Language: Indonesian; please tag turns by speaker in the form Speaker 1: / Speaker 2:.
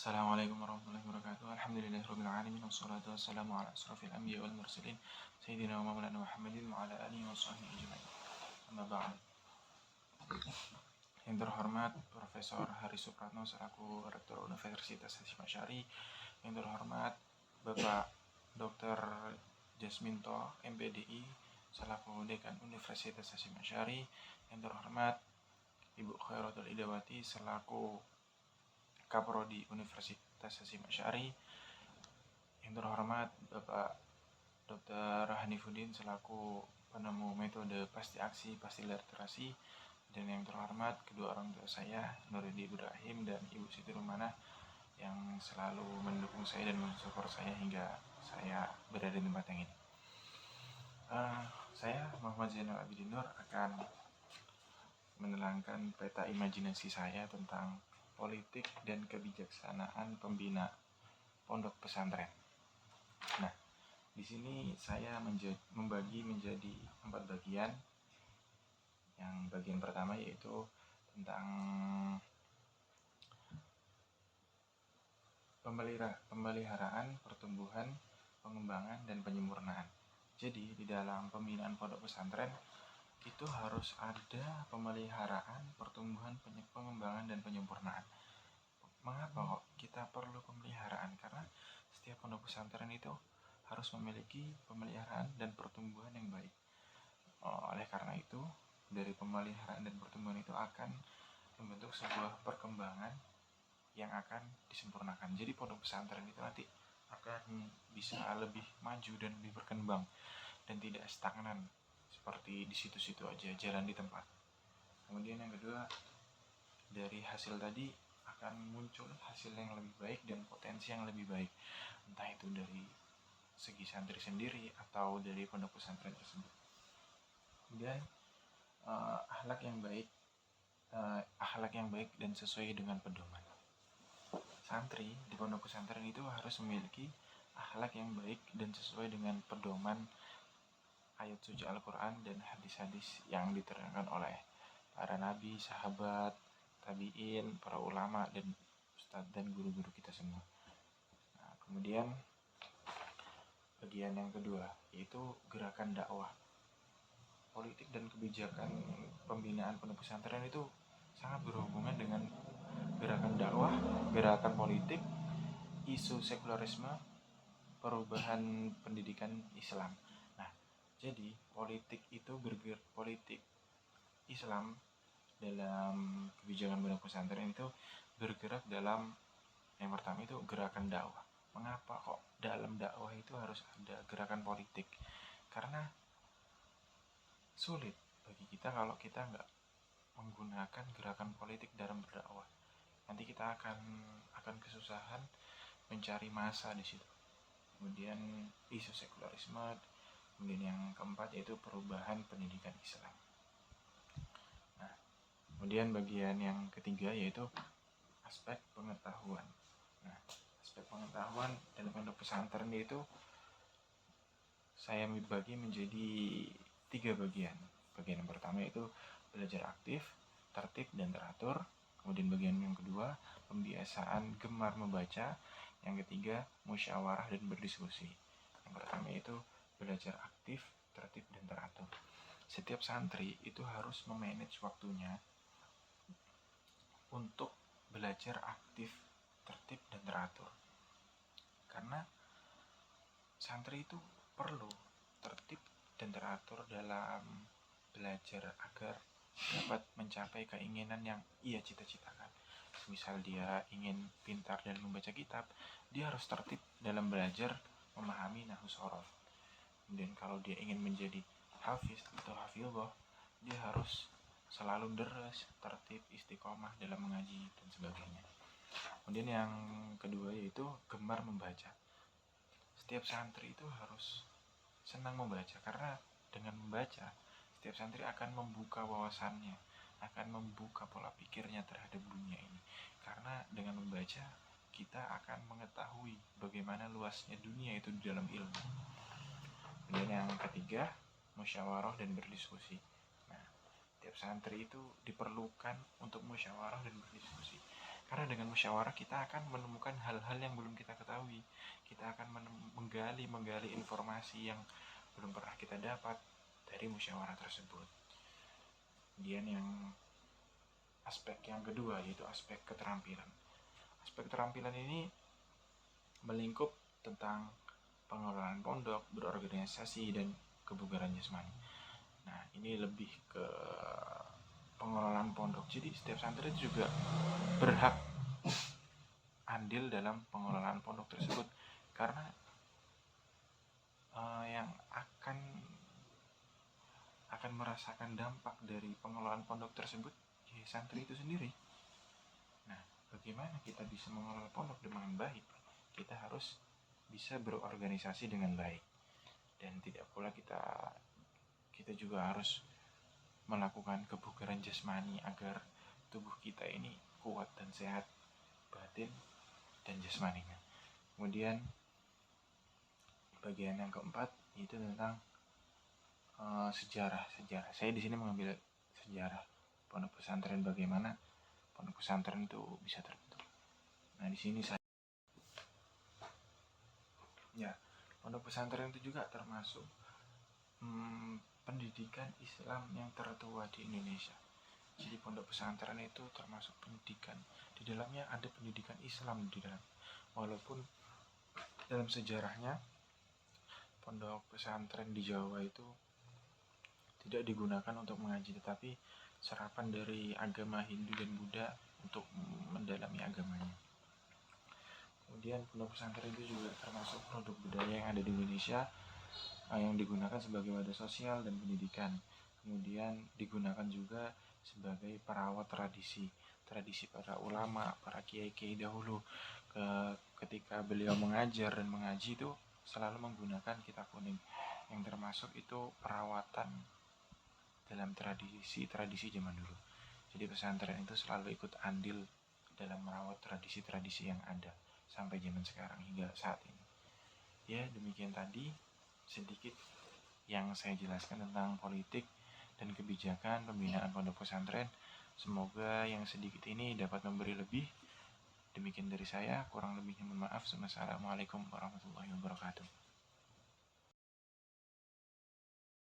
Speaker 1: Assalamualaikum warahmatullahi wabarakatuh. Alhamdulillahirabbil alamin wassalatu wassalamu ala asrofil anbiya'i wal mursalin sayyidina wa maulana Muhammadin wa ala alihi washabbihi ajmain. Amma ba'd. Yang terhormat Profesor Hari Supratno selaku Rektor Universitas Hasyim Asy'ari, yang terhormat Bapak Dr. Jasminto MPDI selaku Dekan Universitas Hasyim Asy'ari, yang terhormat Ibu Khairatul Idawati selaku Kaprodi Universitas Hasyim Asy'ari, yang terhormat Bapak Dr. Hanifuddin selaku penemu metode pasti aksi pasti literasi, dan yang terhormat kedua orang tua saya, Nuridi Ibrahim dan Ibu Siti Rumanah, yang selalu mendukung saya dan mensupport saya hingga saya berada di tempat yang ini. Saya Muhammad Zainal Abidin Nur akan menerangkan peta imajinasi saya tentang politik dan kebijaksanaan pembina pondok pesantren. Nah, di sini saya membagi menjadi 4 bagian. Yang bagian pertama yaitu tentang pemeliharaan, pertumbuhan, pengembangan, dan penyempurnaan. Jadi, di dalam pembinaan pondok pesantren itu harus ada pemeliharaan, pertumbuhan, pengembangan, dan penyempurnaan. Mengapa kok kita perlu pemeliharaan? Karena setiap pondok pesantren itu harus memiliki pemeliharaan dan pertumbuhan yang baik. Oleh karena itu, dari pemeliharaan dan pertumbuhan itu akan membentuk sebuah perkembangan yang akan disempurnakan. Jadi pondok pesantren itu nanti akan bisa lebih maju dan lebih berkembang dan tidak stagnan seperti di situ-situ aja, jalan di tempat. Kemudian yang kedua, dari hasil tadi akan muncul hasil yang lebih baik dan potensi yang lebih baik, entah itu dari segi santri sendiri atau dari pondok pesantren tersebut. Kemudian akhlak yang baik dan sesuai dengan pedoman. Santri di pondok pesantren itu harus memiliki akhlak yang baik dan sesuai dengan pedoman ayat suci Al-Quran dan hadis-hadis yang diterangkan oleh para nabi, sahabat, tabi'in, para ulama, dan ustadz dan guru-guru kita semua. Nah, kemudian bagian yang kedua yaitu gerakan dakwah. Politik dan kebijakan pembinaan pondok pesantren itu sangat berhubungan dengan gerakan dakwah, gerakan politik, isu sekularisme, perubahan pendidikan Islam. Nah, jadi politik Islam dalam kebijakan pondok pesantren itu bergerak dalam yang pertama itu gerakan dakwah. Mengapa kok dalam dakwah itu harus ada gerakan politik? Karena sulit bagi kita kalau kita nggak menggunakan gerakan politik dalam berdakwah. Nanti kita akan kesusahan mencari massa di situ. Kemudian isu sekularisme, kemudian yang keempat yaitu perubahan pendidikan Islam. Nah, kemudian bagian yang ketiga yaitu aspek pengetahuan. Nah, aspek pengetahuan dalam pondok pesantren itu saya bagi menjadi 3 bagian. Bagian yang pertama yaitu belajar aktif, tertib, dan teratur. Kemudian bagian yang kedua, pembiasaan gemar membaca. Yang ketiga, musyawarah dan berdiskusi. Yang pertama itu belajar aktif, tertib, dan teratur. Setiap santri itu harus memanage waktunya untuk belajar aktif, tertib, dan teratur. Karena santri itu perlu tertib dan teratur dalam belajar agar dapat mencapai keinginan yang ia cita-citakan. Misal dia ingin pintar dalam membaca kitab, dia harus tertib dalam belajar memahami nahwu shorof. Kemudian kalau dia ingin menjadi hafiz atau hafizah, dia harus selalu deres, tertib, istiqomah dalam mengaji dan sebagainya. Kemudian yang kedua yaitu gemar membaca. Setiap santri itu harus senang membaca, karena dengan membaca setiap santri akan membuka wawasannya, akan membuka pola pikirnya terhadap dunia ini. Karena dengan membaca kita akan mengetahui bagaimana luasnya dunia itu di dalam ilmu. Dan yang ketiga, musyawarah dan berdiskusi. Nah, setiap santri itu diperlukan untuk musyawarah dan berdiskusi. Karena dengan musyawarah kita akan menemukan hal-hal yang belum kita ketahui. Kita akan menggali informasi yang belum pernah kita dapat dari musyawarah tersebut. Kemudian aspek yang kedua yaitu aspek keterampilan. Aspek keterampilan ini melingkup tentang pengelolaan pondok, berorganisasi, dan kebugaran jasmani. Nah, ini lebih ke pengelolaan pondok. Jadi setiap santri itu juga berhak andil dalam pengelolaan pondok tersebut, karena yang akan merasakan dampak dari pengelolaan pondok tersebut ya santri itu sendiri. Nah, bagaimana kita bisa mengelola pondok dengan baik? Kita harus bisa berorganisasi dengan baik, dan tidak pula kita juga harus melakukan kebugaran jasmani agar tubuh kita ini kuat dan sehat batin dan jasmaninya. Kemudian bagian yang keempat itu tentang sejarah. Saya di sini mengambil sejarah pondok pesantren, bagaimana pondok pesantren itu bisa terbentuk. Nah, di sini pondok pesantren itu juga termasuk pendidikan Islam yang tertua di Indonesia. Jadi pondok pesantren itu termasuk pendidikan, di dalamnya ada pendidikan Islam di dalam. Walaupun dalam sejarahnya pondok pesantren di Jawa itu tidak digunakan untuk mengaji, tetapi serapan dari agama Hindu dan Buddha untuk mendalami agamanya. Kemudian pondok pesantren itu juga termasuk produk budaya yang ada di Indonesia yang digunakan sebagai wadah sosial dan pendidikan. Kemudian digunakan juga sebagai perawat tradisi para ulama, para kiai-kiai dahulu. Ketika beliau mengajar dan mengaji itu selalu menggunakan kitab kuning, yang termasuk itu perawatan dalam tradisi zaman dulu. Jadi pesantren itu selalu ikut andil dalam merawat tradisi-tradisi yang ada sampai zaman sekarang hingga saat ini. Ya, demikian tadi sedikit yang saya jelaskan tentang politik dan kebijakan pembinaan pondok pesantren. Semoga yang sedikit ini dapat memberi lebih. Demikian dari saya, kurang lebihnya mohon maaf. Wassalamualaikum warahmatullahi wabarakatuh.